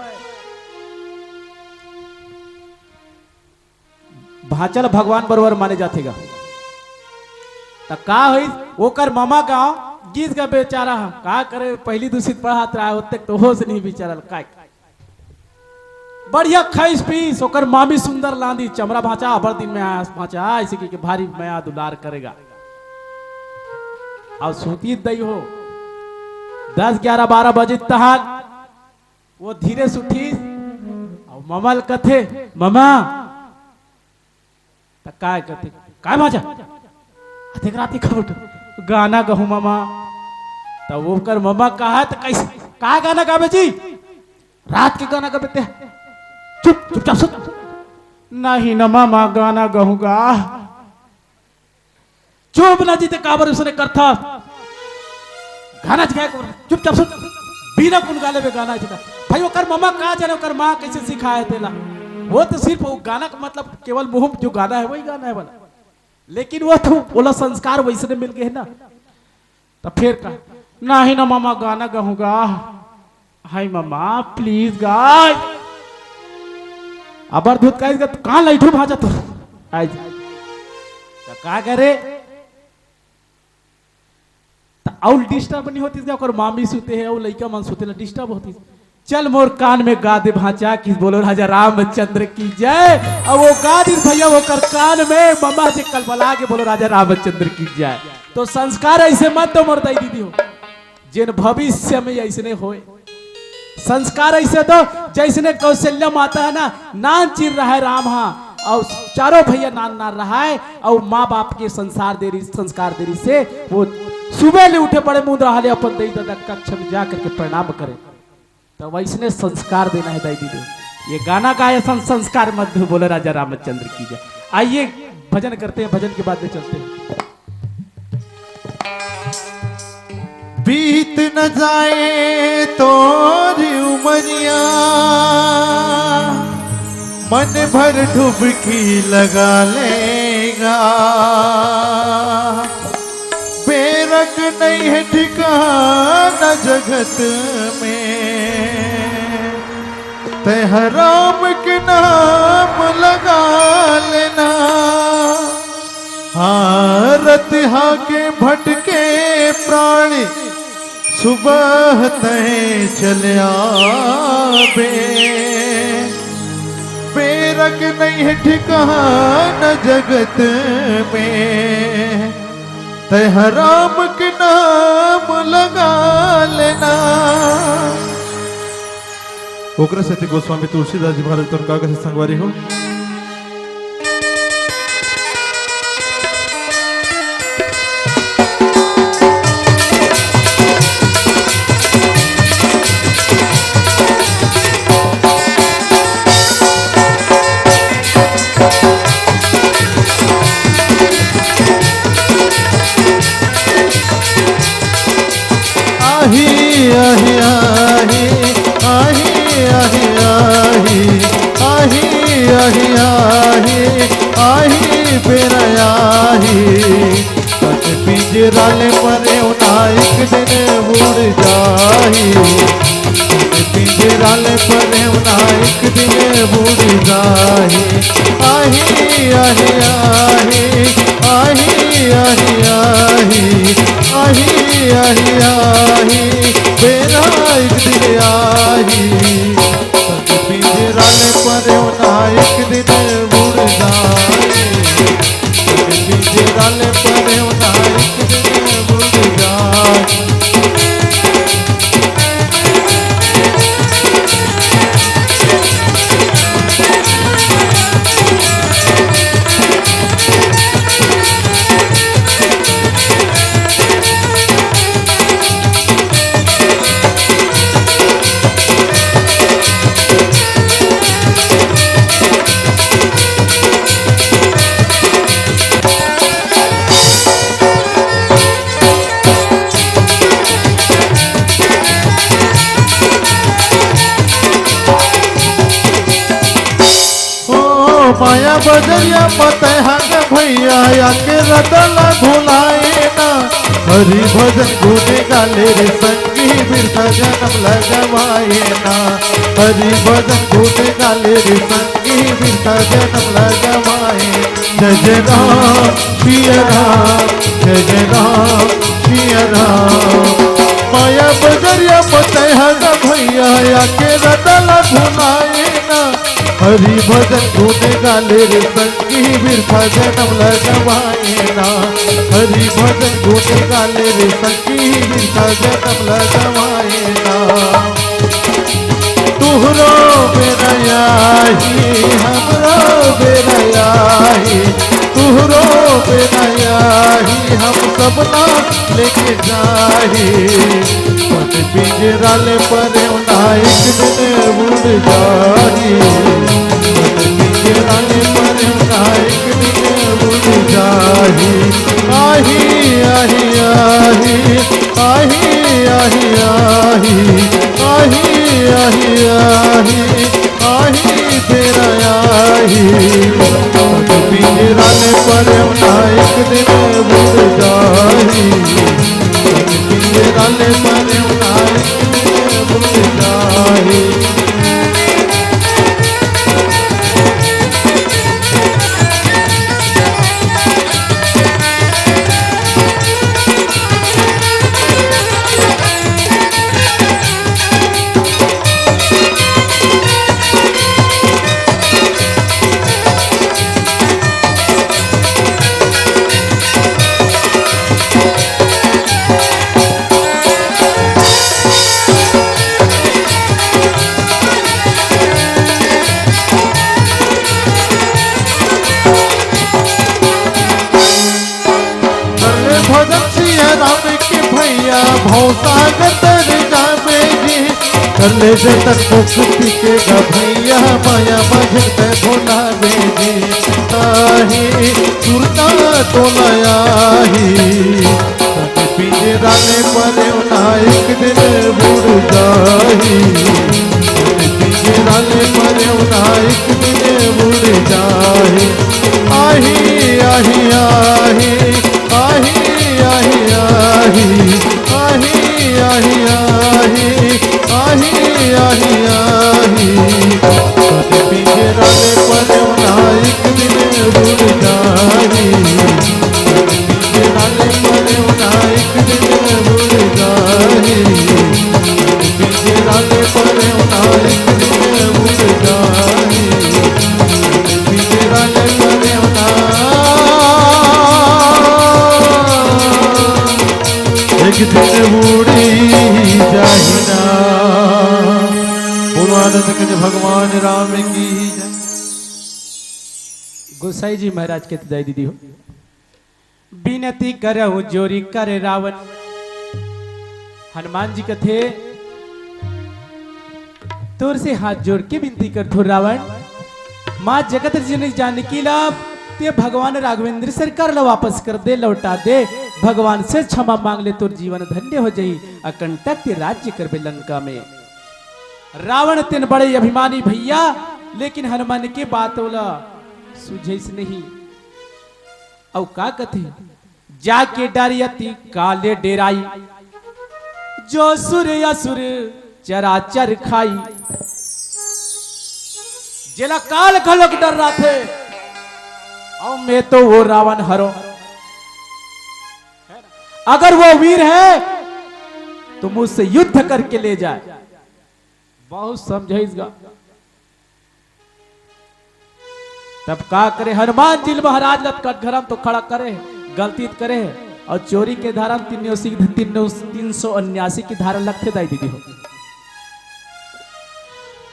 भाचल भगवान बरोबर माने जाते तो का हुई वो कर मामा गाँव गीत का बेचारा का करे पहली दूसरी पढ़ात रहा होते तो होश नहीं बिचारा का बढ़िया खैस पीस ओकर मामी सुंदर लांदी चमड़ा भाचा हर दिन में आया भाचा इसी के भारी मया दुलार करेगा और सूती दई हो 10-11-12 बजे तहत वो धीरे से उठी और ममल कथे ममा काय कथे काय भाचा अधिक राती खबट गाना कहूँ मामा तो वो कर मम्मा कहा है तो कैसे कहा गाना गावे जी रात के गाना गाते चुप चुपचाप सुन नहीं न मामा गाना गाऊंगा चुप ना जीते काबर उसने करता गाना जगह चुपचाप सुन बिना कुन गाले में गाना जगह भाई वो कर मम्मा कहा जाने कर माँ कैसे सिखाए तेला वो तो सिर्फ वो गाना का मतलब केवल मुंह जो गाना है वही गाना है वाला लेकिन वो तो बोला संस्कार वैसे मिल गए ना तो फिर का नहीं ना मामा गाना गाऊंगा हाय मामा प्लीज गाय अबर दूध का कहाँ लाइटू भाजा तो आज क्या करे और डिस्टर्ब नहीं होती और मामी सुते है और लड़का मन सुते ना डिस्टर्ब होती चल मोर कान में गा दे भाचा कि बोलो राजा रामचंद्र की जय और वो गा दी भैया वो कर कान में मम्मा से कल बला के बोलो राजा रामचंद्र की जय तो संस्कार ऐसे मत तो मोर दाई दीदी हो जिन भविष्य में ऐसे होए संस्कार ऐसे तो जैसे कौशल्या माता है ना नान चिर रहा है राम हाँ और चारों भैया नान नान रहा है और माँ बाप के संस्कार दे रही से वो सुबह ले उठे पड़े मुंह रहा अपन दई दादा कक्ष में जा करके प्रणाम करे तो वैसने संस्कार देना है दाई दीदी ये गाना का ऐसा संस्कार मध्य बोले राजा रामचंद्र की जय आइए भजन करते हैं भजन के बाद में चलते हैं बीत न जाए तोरी उमरिया मन भर डुबकी लगा लेगा बेरक नहीं है ठिकाना जगत में तह राम के नाम लगा लेना हारत के भटके प्राणी सुबह तय चले आबे बेरक नहीं है ठिकाना जगत में तह राम के नाम लगा लेना ओकरा सत्य गोस्वामी तुलसीदास जी महाराज तो कागज संगवारी हो पिंजराले परे एक दिन उड़ जाही पिंजराले परे एक दिन उड़ जाही आही आही आही आही आही आही आही आही आही बेरा एक दिन आही पिंजराले परे एक दिन उड़ जाही पिंजराले परे एक दिन उड़ जाही माया बजरिया पते हंग भैया आके रतला भुलाए ना हरि भजन गुने गाले रे संगी बिरसा जन्म लगवाए ना हरि भजन गुने गाले रे संगी बिरसा जन्म लगवाए जय जय राम पिया राम जय जय राम पिया राम माया बजरिया पते हंग भैया आके रतला भुलाए ना हरि भजन गुने गाले रे संगी बिरसा जन्म लगवाए ना हरि भजन गुने गाले रे संगी बिरसा जन्म लगवाए ना तुहरो बेरयाही हमरो बेरयाही तुहरो बेनयाही हम सब ना लेके जाही पन पिंजराले पर ना एक दिन उड़ जाही पन पिंजराले पर ना एक दिन उड़ जाही आही आही आही आही आही आही आही आही आही आही तेरा आही पिंजराने पर ना एक दिन उड़ जाही पिंजराने पर ना एक दिन उड़ जाही भौसागर तर जावे जी कर ले जे तक मुक्ति के गा भैया माया भजत भोलावे जी आही सुरता तोलायाही पिंजराने पर ना एक दिन उड़ जाही पिंजराने पर ना एक दिन उड़ जाही आही आही आही आही आही आही आही आही आही आही आही आही पिंजराने पर ना एक दिन उड़ जाही पिंजराने पर ना एक दिन उड़ जाही पिंजराने पर ना एक दिन उड़ जाही पिंजराने पर ना एक दिन उड़ी जाहिना। बोलो आनंद के भगवान राम की जय। गोसाई जी महाराज के जय दीदी हो बिनती करहु जोरी करे रावण हनुमान जी कथे तोर से हाथ जोड़ के विनती कर थो रावण माँ जगत जननी जानकी लाभ ते भगवान राघवेंद्र सरकार ला वापस कर दे लौटा दे भगवान से क्षमा मांग ले तोर जीवन धन्य हो जाई अकंटक ते राज्य करबे लंका में। रावण तिन बड़े अभिमानी भैया लेकिन हनुमान के बात बोला सुझेस नहीं औ का कथे जाके डरियती काले डेराई जो सुर असुर चराचर खाई जिला काल खलक डर रहा थे और मैं तो वो रावण हरो अगर वो वीर है तो मुझसे युद्ध करके ले जाए। बहुत समझेगा तब का करे हनुमान जी महाराज लटकट घरम तो खड़ा करे गलती करे और चोरी के धारा 379 की धारा लगते दाई दीदी हो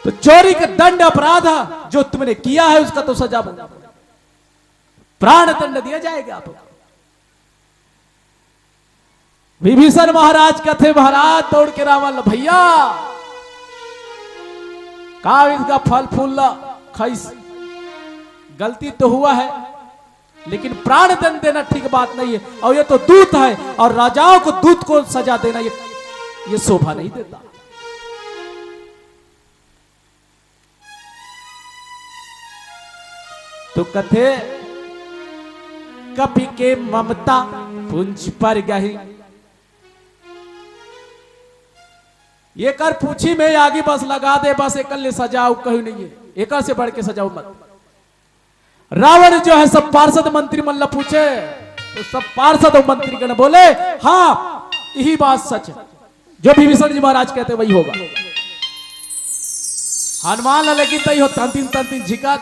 तो चोरी का दंड अपराध जो तुमने किया है उसका तो सजा प्राण दंड दिया जाएगा आपको। विभीषण महाराज कथे महाराज तोड़ के रावण भैया का इसका फल फूल खाइस गलती तो हुआ है लेकिन प्राण दंड देना ठीक बात नहीं है और ये तो दूत है और राजाओं को दूत को सजा देना ये शोभा नहीं देता। तो कथे कपि के ममता पुंज पर गही ये कर पूछी में आगे बस लगा दे बस एक सजाओ कहीं नहीं है एक से बढ़ के सजाओ मत। रावण जो है सब पार्षद मंत्री मल्ल पूछे तो सब पार्षद और मंत्री गण बोले हाँ यही बात सच है जो विभीषण जी महाराज कहते वही होगा। हनुमान लगी तई हो तंतीन झिका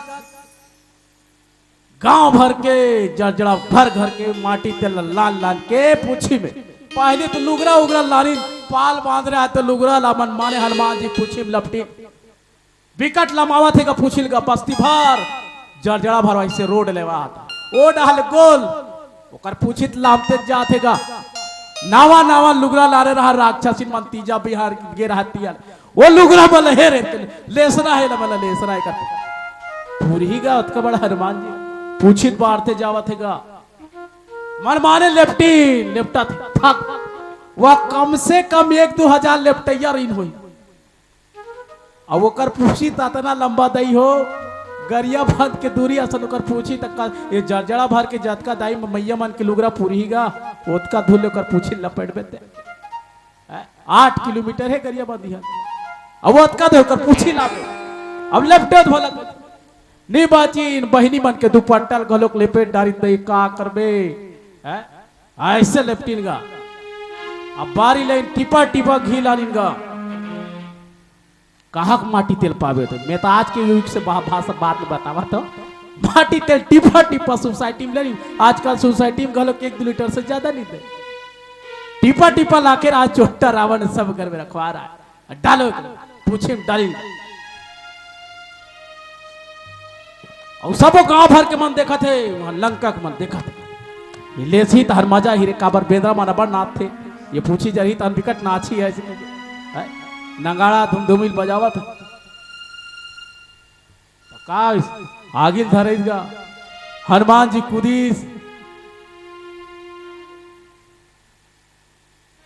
गांव भर के जड़ा भर घर के माटी ते लाल लाल के पूछी में पहले तो लुगरा उगरा लानी पाल बांध रहा है तो लुगरा लामन माने हनुमान जी पूछी में लपटी विकट लमावा थे का पूछिल का बस्ती भर जड़जड़ा भर वैसे रोड लेवा आता ओ डाल गोल ओकर पूछित लामते जाथेगा नावा नावा लुगरा लारे रहा राक्षसिन मन तीजा बिहार गे रहतिया वो लुगरा बल हे रे लेसरा है बल लेसरा है करते पूरीगा उत्का बड़ा हनुमान जी पूछित बारते जावथेगा मन माने लेफ्टिन लेफ्टा थक वह कम से कम 1-2 हजार लेफ्टैया रही हुई अब ओकर पूछी तना लंबा दई हो गरिया बांध के दूरी असन ओकर पूछी तक ये जड़ा भर के जतका दाई मैया मन के लुगरा पूरीगा ओतका धुल ओकर पूछी लपेट बेते 8 किलोमीटर है गरिया बांधी है अब ओतका दे ओकर पूछी लाबे अब लेफ्टे धोलक नी बाचीन बहिनी मन के दुपट्टा घलोक लेपेट डारी दई का करबे है ऐसे लेफ्टिन गा अब बारी लाइन टिपा टिपा घी लानिन गा कहा माटी तेल पावे तो मैं तो आज के युग से भाषा बात में बतावा तो माटी तेल टिपा टिपा सोसाइटी में नहीं आजकल सोसाइटी में घलो 1-2 लीटर से ज्यादा नहीं दे टिपा टिपा लाके आज चोटा रावण सब घर में रखवा रहा है डालो पूछे डाली और सब गांव भर के मन देखा थे वहां लंका के मन देखा थे लेसी तो हर मजा हिरे काबर बेंद्रा माना बड़ नाथ थे ये पूछी जा रही तो विकट नाची है नगाड़ा धुमधुमिल बजावत का आगिल धरेगा हनुमान जी कुदीस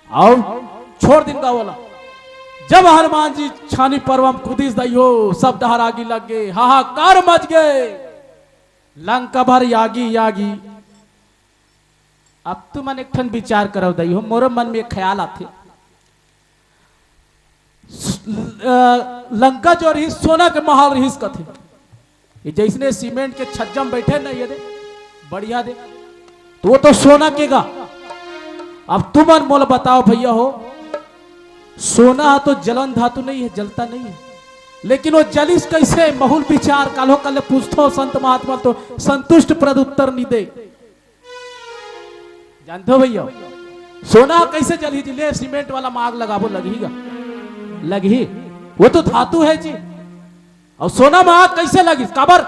और छोड़ दिन का बोला जब हनुमान जी छानी पर्वम कुदीस दइयो सब डहर आगी लग गए हाहाकार मच गए लंका भर यागी यागी अब तू मन एक ठन विचार करो दइयो मोर मन में ख्याल आते लंका जो रही सोना के महल रही कथे ये जैसने सीमेंट के छज्जम बैठे ना ये दे बढ़िया दे तो वो तो सोना केगा अब तुम मोल बताओ भैया हो सोना तो जलन धातु नहीं है जलता नहीं है लेकिन वो जलिस कैसे बहुल विचार कालो कल पूछतो संत महात्मा तो संतुष्ट प्रद उत्तर नहीं दे जानते हो भैया सोना कैसे जली जिले सीमेंट वाला माग लगाबो लगेगा लगी वो तो धातु है जी और सोना में आग कैसे लगी काबर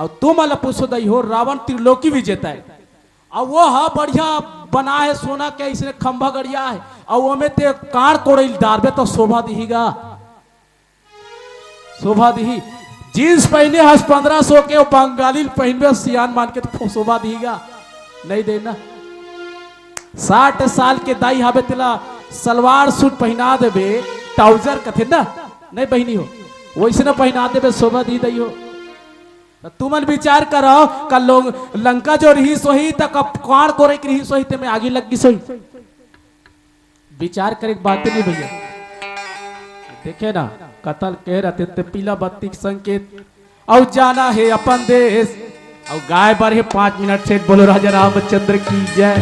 और तुम अल पूछो दई हो रावण त्रिलोकी विजेता है और वो हा बढ़िया बना है सोना के इसने खंभा गड़िया है और वो में ते कार कोड़ैल डारबे तो शोभा दिहीगा शोभा दिही जींस पहने हस 1500 के बंगाली पहनबे सियान मान के तो शोभा दिहीगा नहीं देना 60 साल के दाई हबे तेला सलवार सूट पहना देबे ट्राउजर कथे ना नहीं बहनी हो वैसे ना पहना देबे शोभा दी दई हो तो तुमन विचार करो कल लोग लंका जो रही सोही तक कान को रही सोही ते में आगे लग गई सोही विचार करे बात नहीं भैया देखे ना कतल कह रहे थे पीला बत्ती संकेत और जाना है अपन देश और गाय बार है 5 मिनट से बोलो राजा रामचंद्र की जय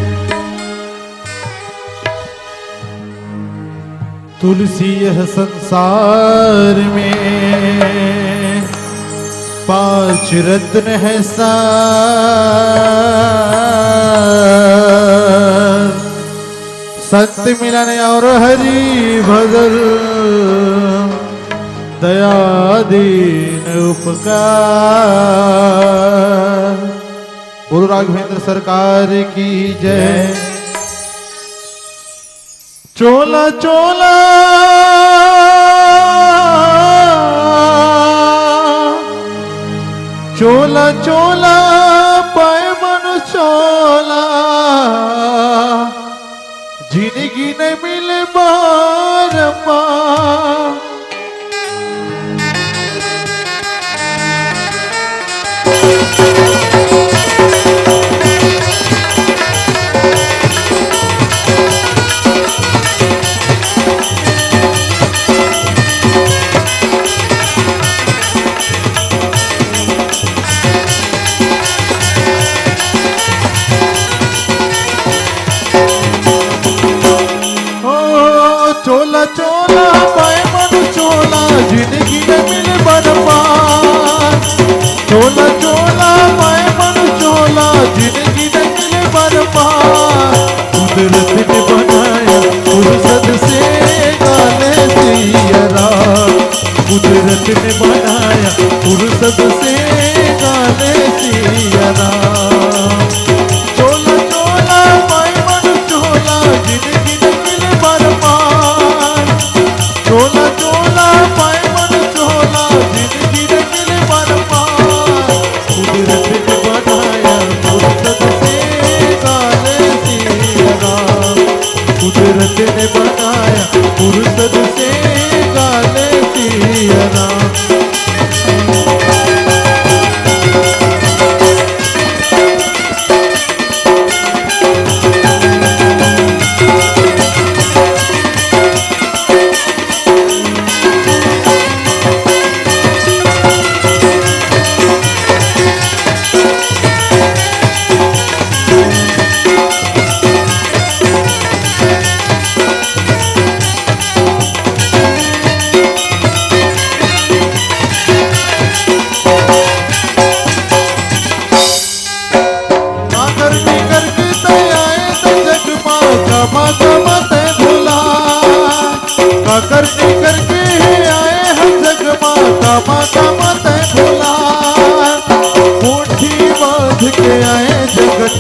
तुलसी यह संसार में 5 रत्न है संत मिलन और हरि भजन दया दीन उपकार। गुरु राघवेंद्र सरकार की जय। चोला चोला चोला चोला पाए मनु चोला जिंदगी ने मिले बार बार। चोला चोला पाए मनु चोला जिंदगी में मिले बरबाद। चोला चोला पाए मनु चोला जिंदगी में मिले बरबाद। कुदरत ने बनाया फुर्सत से गाने सियरा। कुदरत ने बनाया फुर्सत से गाने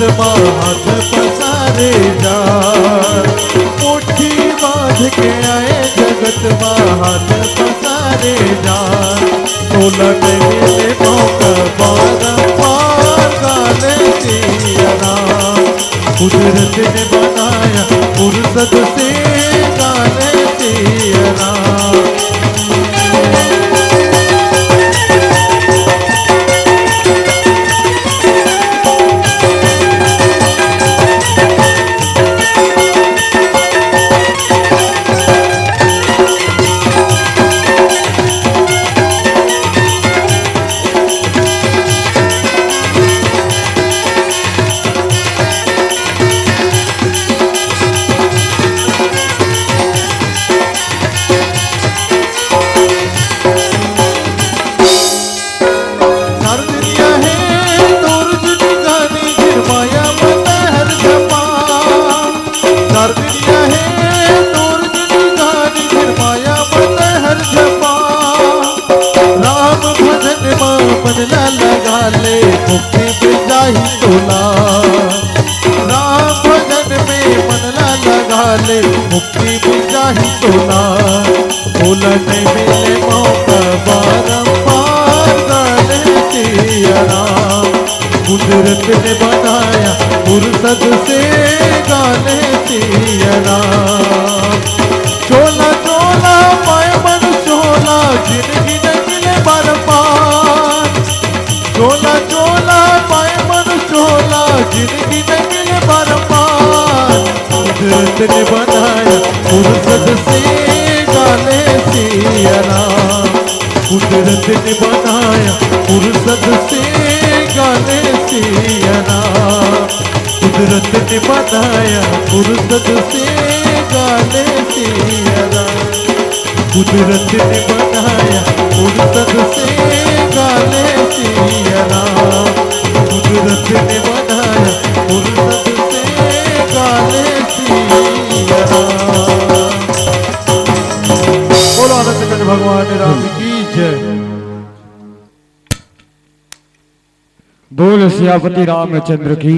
में हाथ पसारे जा, मुट्ठी बांध के आए जगत में हाथ पसारे जा। तोलन मिले मौका बारंबार गाने तेरा नाम, कुदरत ने बनाया फुर्सत से गाने तेरा नाम। मन न लगा ले मुक्ति मिल जाही तोला, राम भजन में मन न लगा ले मुक्ति मिल जाही तोला। बोलन मिले मौका बारंबार गाने तेरा नाम, कुदरत ने बनाया फुर्सत से गाने तेरा नाम। चोला चोला पाए मन चोला जिंदगी न मिले बर्बाद, चोला चोला पाए मन चोला जिंदगी न मिले बर्बाद। कुदरत ने बनाया फुर्सत से गाने तेरा नाम, कुदरत ने बनाया फुर्सत से गाने तेरा नाम, कुदरत ने बनाया फुर्सत से गाने तेरा नाम, कुदरत ने बनाया फुर्सत से गाने तेरा नाम, कुदरत ने बनाया फुर्सत से गाने तेरा नाम। बोलो आनंद कंज भगवान राम की जय। बोल सियापति रामचंद्र की